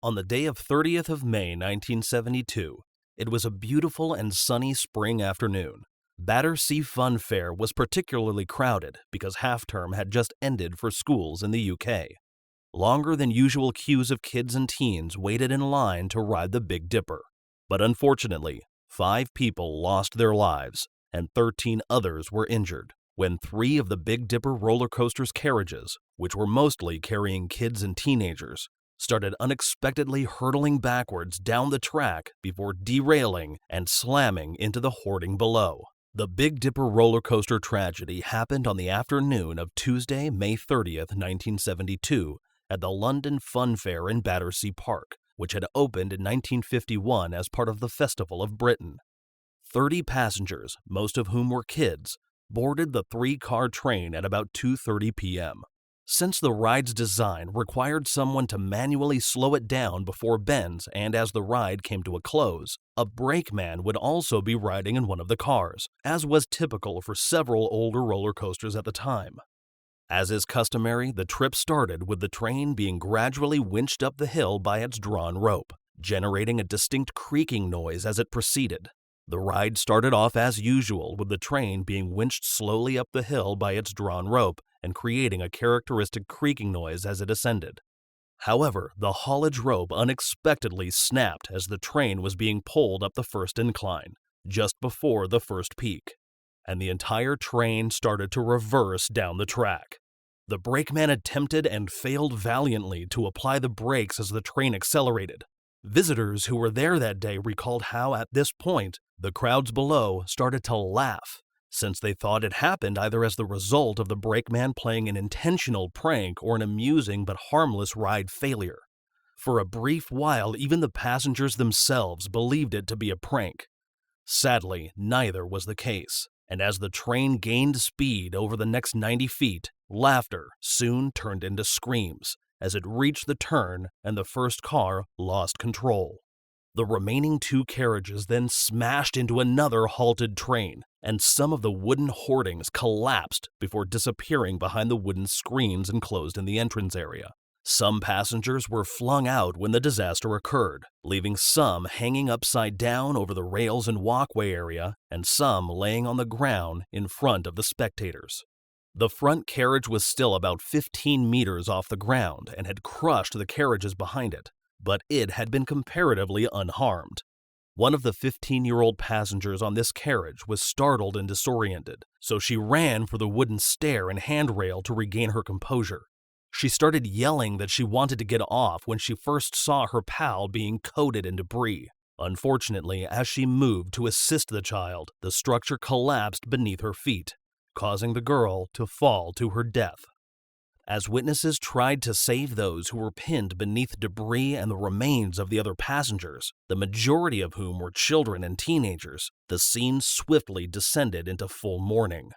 On the day of 30th of May 1972, it was a beautiful and sunny spring afternoon. Battersea Funfair was particularly crowded because half-term had just ended for schools in the UK. Longer than usual queues of kids and teens waited in line to ride the Big Dipper. But unfortunately, 5 people lost their lives and 13 others were injured when 3 of the Big Dipper roller coaster's carriages, which were mostly carrying kids and teenagers, started unexpectedly hurtling backwards down the track before derailing and slamming into the hoarding below. The Big Dipper roller coaster tragedy happened on the afternoon of Tuesday, May 30th, 1972, at the London Funfair in Battersea Park, which had opened in 1951 as part of the Festival of Britain. 30 passengers, most of whom were kids, boarded the 3-car train at about 2:30 p.m. Since the ride's design required someone to manually slow it down before bends and as the ride came to a close, a brakeman would also be riding in one of the cars, as was typical for several older roller coasters at the time. As is customary, the trip started with the train being gradually winched up the hill by its drawn rope, generating a distinct creaking noise as it proceeded. The ride started off as usual, with the train being winched slowly up the hill by its drawn rope and creating a characteristic creaking noise as it ascended. However, the haulage rope unexpectedly snapped as the train was being pulled up the first incline, just before the first peak, and the entire train started to reverse down the track. The brakeman attempted and failed valiantly to apply the brakes as the train accelerated. Visitors who were there that day recalled how, at this point, the crowds below started to laugh, since they thought it happened either as the result of the brakeman playing an intentional prank or an amusing but harmless ride failure. For a brief while, even the passengers themselves believed it to be a prank. Sadly, neither was the case, and as the train gained speed over the next 90 feet, laughter soon turned into screams as it reached the turn and the first car lost control. The remaining 2 carriages then smashed into another halted train, and some of the wooden hoardings collapsed before disappearing behind the wooden screens enclosed in the entrance area. Some passengers were flung out when the disaster occurred, leaving some hanging upside down over the rails and walkway area, and some laying on the ground in front of the spectators. The front carriage was still about 15 meters off the ground and had crushed the carriages behind it, but it had been comparatively unharmed. One of the 15-year-old passengers on this carriage was startled and disoriented, so she ran for the wooden stair and handrail to regain her composure. She started yelling that she wanted to get off when she first saw her pal being coated in debris. Unfortunately, as she moved to assist the child, the structure collapsed beneath her feet, causing the girl to fall to her death. As witnesses tried to save those who were pinned beneath debris and the remains of the other passengers, the majority of whom were children and teenagers, the scene swiftly descended into full mourning.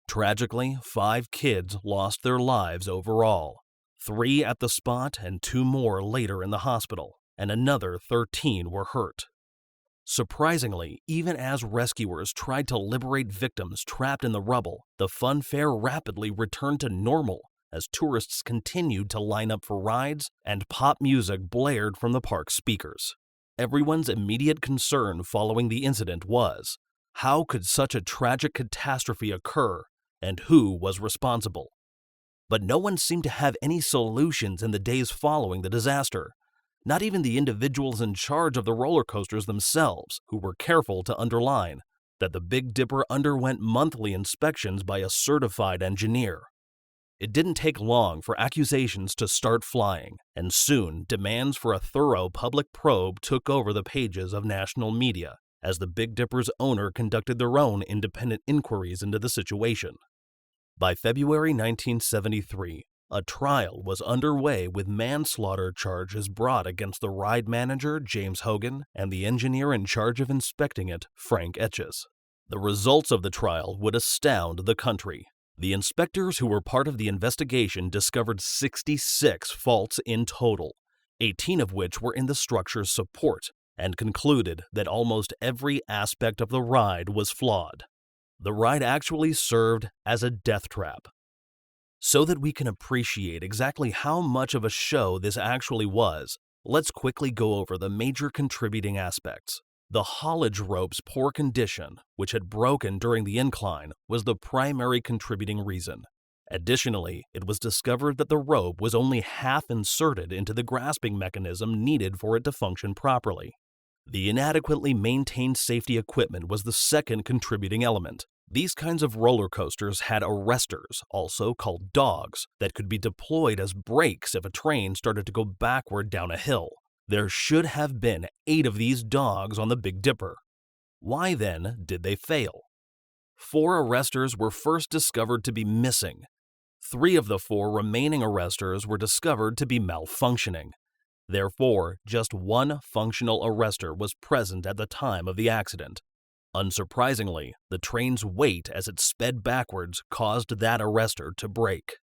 Tragically, 5 kids lost their lives overall, 3 at the spot and 2 more later in the hospital, and another 13 were hurt. Surprisingly, even as rescuers tried to liberate victims trapped in the rubble, the Funfair rapidly returned to normal as tourists continued to line up for rides and pop music blared from the park's speakers. Everyone's immediate concern following the incident was, how could such a tragic catastrophe occur and who was responsible? But no one seemed to have any solutions in the days following the disaster. Not even the individuals in charge of the roller coasters themselves, who were careful to underline that the Big Dipper underwent monthly inspections by a certified engineer. It didn't take long for accusations to start flying, and soon demands for a thorough public probe took over the pages of national media as the Big Dipper's owner conducted their own independent inquiries into the situation. By February 1973, a trial was underway with manslaughter charges brought against the ride manager, James Hogan, and the engineer in charge of inspecting it, Frank Etches. The results of the trial would astound the country. The inspectors who were part of the investigation discovered 66 faults in total, 18 of which were in the structure's support, and concluded that almost every aspect of the ride was flawed. The ride actually served as a death trap. So that we can appreciate exactly how much of a show this actually was, Let's quickly go over the major contributing aspects. The haulage rope's poor condition, which had broken during the incline, was the primary contributing reason. Additionally, it was discovered that the rope was only half inserted into the grasping mechanism needed for it to function properly. The inadequately maintained safety equipment was the second contributing element. These kinds of roller coasters had arresters, also called dogs, that could be deployed as brakes if a train started to go backward down a hill. There should have been 8 of these dogs on the Big Dipper. Why then did they fail? 4 arresters were first discovered to be missing. 3 of the 4 remaining arresters were discovered to be malfunctioning. Therefore, just 1 functional arrestor was present at the time of the accident. Unsurprisingly, the train's weight as it sped backwards caused that arrestor to break.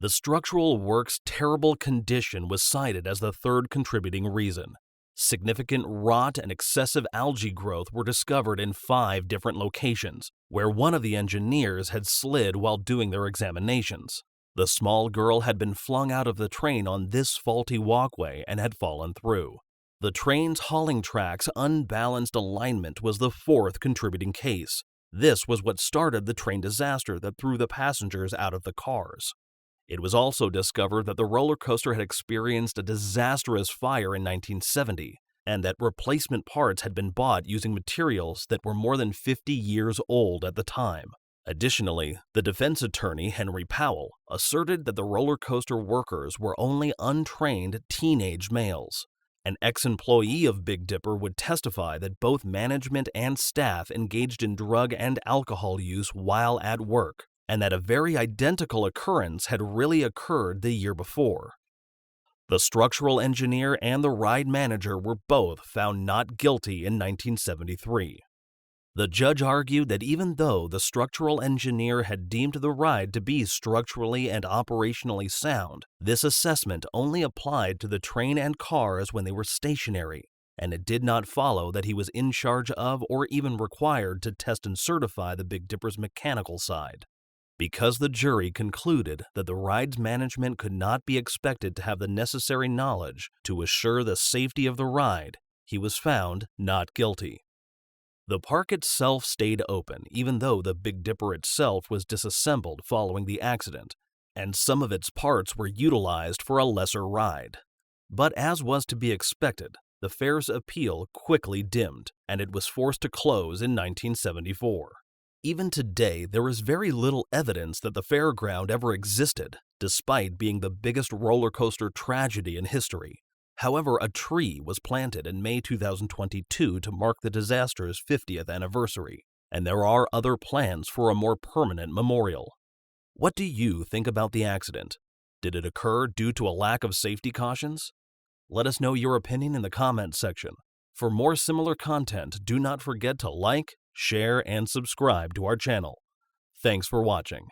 The structural work's terrible condition was cited as the third contributing reason. Significant rot and excessive algae growth were discovered in 5 different locations, where one of the engineers had slid while doing their examinations. The small girl had been flung out of the train on this faulty walkway and had fallen through. The train's hauling track's unbalanced alignment was the 4th contributing case. This was what started the train disaster that threw the passengers out of the cars. It was also discovered that the roller coaster had experienced a disastrous fire in 1970, and that replacement parts had been bought using materials that were more than 50 years old at the time. Additionally, the defense attorney, Henry Powell, asserted that the roller coaster workers were only untrained teenage males. An ex-employee of Big Dipper would testify that both management and staff engaged in drug and alcohol use while at work, and that a very identical occurrence had really occurred the year before. The structural engineer and the ride manager were both found not guilty in 1973. The judge argued that even though the structural engineer had deemed the ride to be structurally and operationally sound, this assessment only applied to the train and cars when they were stationary, and it did not follow that he was in charge of or even required to test and certify the Big Dipper's mechanical side. Because the jury concluded that the ride's management could not be expected to have the necessary knowledge to assure the safety of the ride, he was found not guilty. The park itself stayed open even though the Big Dipper itself was disassembled following the accident, and some of its parts were utilized for a lesser ride. But as was to be expected, the fair's appeal quickly dimmed, and it was forced to close in 1974. Even today, there is very little evidence that the fairground ever existed, despite being the biggest roller coaster tragedy in history. However, a tree was planted in May 2022 to mark the disaster's 50th anniversary, and there are other plans for a more permanent memorial. What do you think about the accident? Did it occur due to a lack of safety cautions? Let us know your opinion in the comments section. For more similar content, do not forget to like, share, and subscribe to our channel. Thanks for watching.